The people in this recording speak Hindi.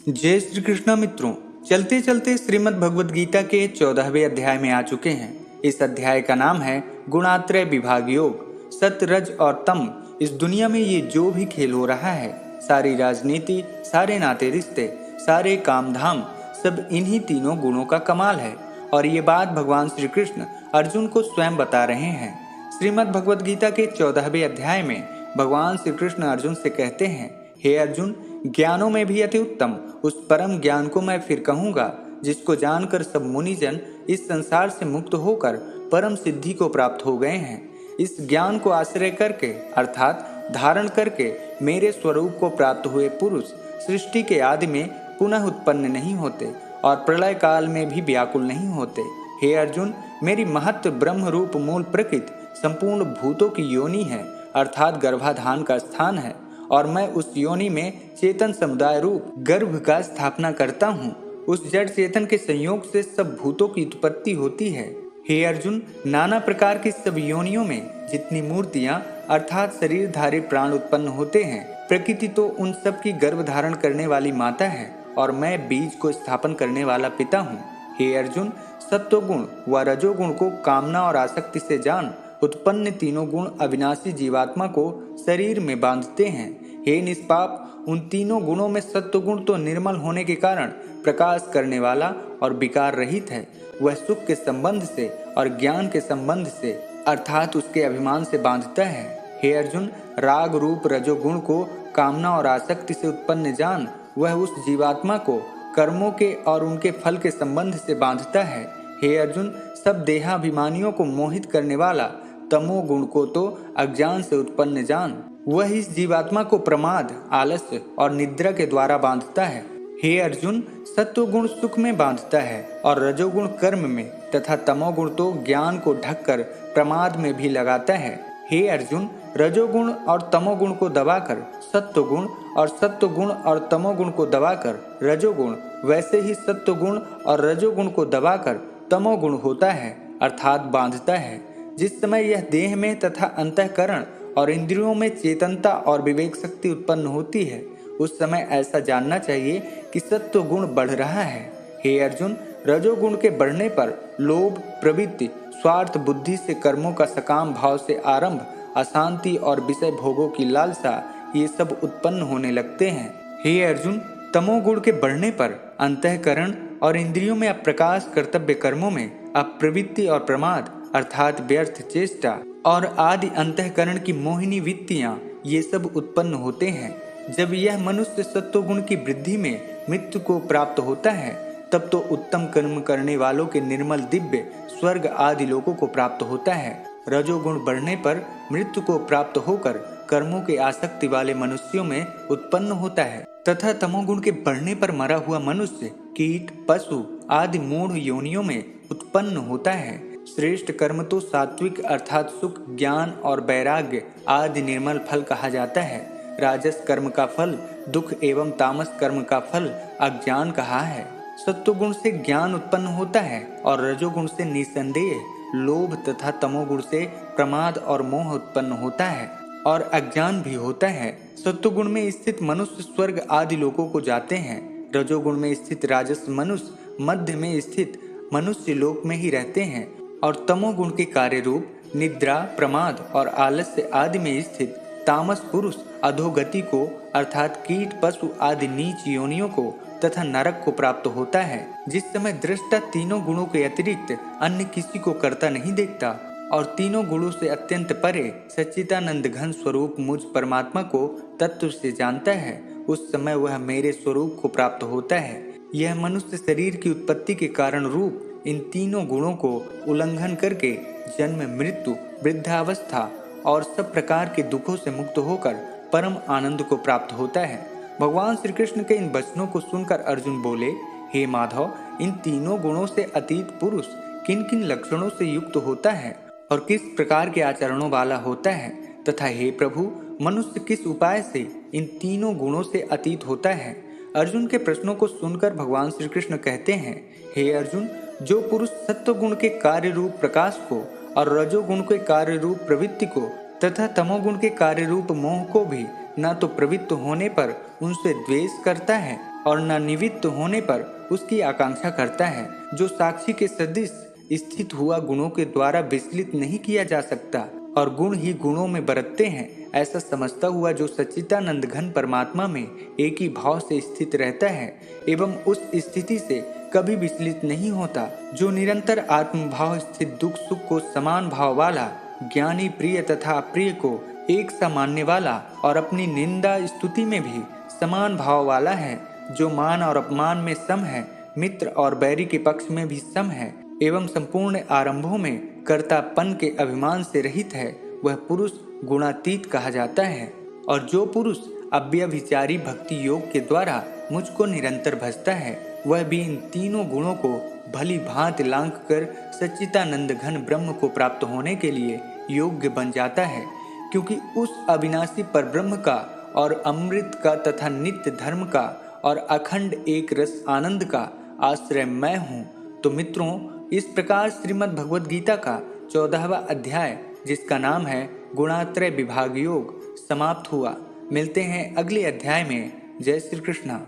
जय श्री कृष्ण मित्रों। चलते चलते श्रीमद् भगवद गीता के 14वें अध्याय में आ चुके हैं। इस अध्याय का नाम है गुणात्रय विभाग योग। सत्य, रज और तम, इस दुनिया में ये जो भी खेल हो रहा है, सारी राजनीति, सारे नाते रिश्ते, सारे काम धाम, सब इन्हीं तीनों गुणों का कमाल है। और ये बात भगवान श्री कृष्ण अर्जुन को स्वयं बता रहे हैं। श्रीमद् भगवद गीता के 14वें अध्याय में भगवान श्री कृष्ण अर्जुन से कहते हैं, हे अर्जुन, ज्ञानों में भी अति उत्तम उस परम ज्ञान को मैं फिर कहूंगा, जिसको जानकर सब मुनिजन इस संसार से मुक्त होकर परम सिद्धि को प्राप्त हो गए हैं। इस ज्ञान को आश्रय करके अर्थात धारण करके मेरे स्वरूप को प्राप्त हुए पुरुष सृष्टि के आदि में पुनः उत्पन्न नहीं होते और प्रलय काल में भी व्याकुल नहीं होते। हे अर्जुन, मेरी महत्व ब्रह्म रूप मूल प्रकृति संपूर्ण भूतों की योनि है, अर्थात गर्भाधान का स्थान है, और मैं उस योनि में चेतन समुदाय रूप गर्भ का स्थापना करता हूँ। उस जड़ चेतन के संयोग से सब भूतों की उत्पत्ति होती है। हे अर्जुन, नाना प्रकार की सब योनियों में जितनी मूर्तियाँ अर्थात शरीरधारी प्राण उत्पन्न होते हैं, प्रकृति तो उन सब की गर्भ धारण करने वाली माता है और मैं बीज को स्थापन करने वाला पिता हूँ। हे अर्जुन, सत्वगुण व रजोगुण को कामना और आसक्ति से जान। उत्पन्न तीनों गुण अविनाशी जीवात्मा को शरीर में बांधते हैं। हे निष्पाप, उन तीनों गुणों में सत्वगुण तो निर्मल होने के कारण प्रकाश करने वाला और विकार रहित है। वह सुख के संबंध से और ज्ञान के संबंध से अर्थात उसके अभिमान से बांधता है। हे अर्जुन, राग रूप रजोगुण को कामना और आसक्ति से उत्पन्न जान। वह उस जीवात्मा को कर्मों के और उनके फल के संबंध से बांधता है। हे अर्जुन, सब देहाभिमानियों को मोहित करने वाला तमोगुण को तो अज्ञान से उत्पन्न जान। वह इस जीवात्मा को प्रमाद, आलस्य और निद्रा के द्वारा बांधता है। हे अर्जुन, सत्वगुण सुख में बांधता है और रजोगुण कर्म में तथा तमोगुण तो ज्ञान को ढककर प्रमाद में भी लगाता है। हे अर्जुन, रजोगुण और तमोगुण को दबाकर सत्वगुण और सत्वगुण और तमोगुण को दबाकर रजोगुण, वैसे ही सत्वगुण और रजोगुण को दबाकर तमोगुण होता है अर्थात बांधता है। जिस समय यह देह में तथा अंतःकरण और इंद्रियों में चेतनता और विवेक शक्ति उत्पन्न होती है, उस समय ऐसा जानना चाहिए कि सत्व गुण बढ़ रहा है। हे अर्जुन, रजोगुण के बढ़ने पर लोभ, प्रवृत्ति, स्वार्थ बुद्धि से कर्मों का सकाम भाव से आरंभ, अशांति और विषय भोगों की लालसा, ये सब उत्पन्न होने लगते हैं। हे अर्जुन, तमोगुण के बढ़ने पर अंतःकरण और इंद्रियों में अप्रकाश, कर्तव्य कर्मों में अप्रवृत्ति और प्रमाद अर्थात व्यर्थ चेष्टा और आदि अंतःकरण की मोहिनी वृत्तियां, ये सब उत्पन्न होते हैं। जब यह मनुष्य सत्वगुण की वृद्धि में मृत्यु को प्राप्त होता है, तब तो उत्तम कर्म करने वालों के निर्मल दिव्य स्वर्ग आदि लोकों को प्राप्त होता है। रजोगुण बढ़ने पर मृत्यु को प्राप्त होकर कर्मों के आसक्ति वाले मनुष्यों में उत्पन्न होता है तथा तमोगुण के बढ़ने पर मरा हुआ मनुष्य कीट, पशु आदि मूढ़ योनियों में उत्पन्न होता है। श्रेष्ठ कर्म तो सात्विक अर्थात सुख, ज्ञान और वैराग्य आदि निर्मल फल कहा जाता है। राजस कर्म का फल दुख एवं तामस कर्म का फल अज्ञान कहा है। सत्वगुण से ज्ञान उत्पन्न होता है और रजोगुण से निसंदेह लोभ तथा तमोगुण से प्रमाद और मोह उत्पन्न होता है और अज्ञान भी होता है। सत्वगुण में स्थित मनुष्य स्वर्ग आदि लोकों को जाते हैं। रजोगुण में स्थित राजस मनुष्य मध्य में स्थित मनुष्य लोक में ही रहते हैं और तमोगुण के कार्य रूप निद्रा, प्रमाद और आलस्य आदि में स्थित तामस पुरुष अधोगति को अर्थात कीट, पशु आदि नीच योनियों को तथा नरक को प्राप्त होता है। जिस समय दृष्टा तीनों गुणों के अतिरिक्त अन्य किसी को करता नहीं देखता और तीनों गुणों से अत्यंत परे सच्चिदानंद घन स्वरूप मुझ परमात्मा को तत्व से जानता है, उस समय वह मेरे स्वरूप को प्राप्त होता है। यह मनुष्य शरीर की उत्पत्ति के कारण रूप इन तीनों गुणों को उल्लंघन करके जन्म, मृत्यु, वृद्धावस्था और सब प्रकार के दुखों से मुक्त होकर परम आनंद को प्राप्त होता है। भगवान श्री कृष्ण के इन वचनों को सुनकर अर्जुन बोले, हे माधव, इन तीनों गुणों से अतीत पुरुष किन किन लक्षणों से युक्त होता है और किस प्रकार के आचरणों वाला होता है तथा हे प्रभु, मनुष्य किस उपाय से इन तीनों गुणों से अतीत होता है। अर्जुन के प्रश्नों को सुनकर भगवान श्री कृष्ण कहते हैं, हे अर्जुन, जो पुरुष सत्वगुण के कार्य रूप प्रकाश को और रजोगुण के कार्य रूप प्रवृत्ति को तथा तमोगुण के कार्य रूप मोह को भी न तो प्रवृत्त होने पर उनसे द्वेष करता है और न निमित्त होने पर उसकी आकांक्षा करता है। जो साक्षी के सदृश स्थित हुआ गुणों के द्वारा विचलित नहीं किया जा सकता और गुण ही गुणों में बरतते हैं, ऐसा समझता हुआ जो सच्चिदानंद घन परमात्मा में एक ही भाव से स्थित रहता है एवं उस स्थिति से कभी विचलित नहीं होता, जो निरंतर आत्मभाव स्थित दुख सुख को समान भाव वाला, ज्ञानी प्रिय तथा अप्रिय को एक सा मानने वाला और अपनी निंदा स्तुति में भी समान भाव वाला है, जो मान और अपमान में सम है, मित्र और बैरी के पक्ष में भी सम है एवं संपूर्ण आरंभों में कर्तापन के अभिमान से रहित है, वह पुरुष गुणातीत कहा जाता है। और जो पुरुष अव्यभिचारी भक्ति योग के द्वारा मुझको निरंतर भजता है, वह भी इन तीनों गुणों को भली भांति लांघ कर सच्चिदानंद घन ब्रह्म को प्राप्त होने के लिए योग्य बन जाता है, क्योंकि उस अविनाशी परब्रह्म का और अमृत का तथा नित्य धर्म का और अखंड एक रस आनंद का आश्रय मैं हूँ। तो मित्रों, इस प्रकार श्रीमद् भगवद गीता का 14वां अध्याय, जिसका नाम है गुणात्रय विभाग योग, समाप्त हुआ। मिलते हैं अगले अध्याय में। जय श्री कृष्ण।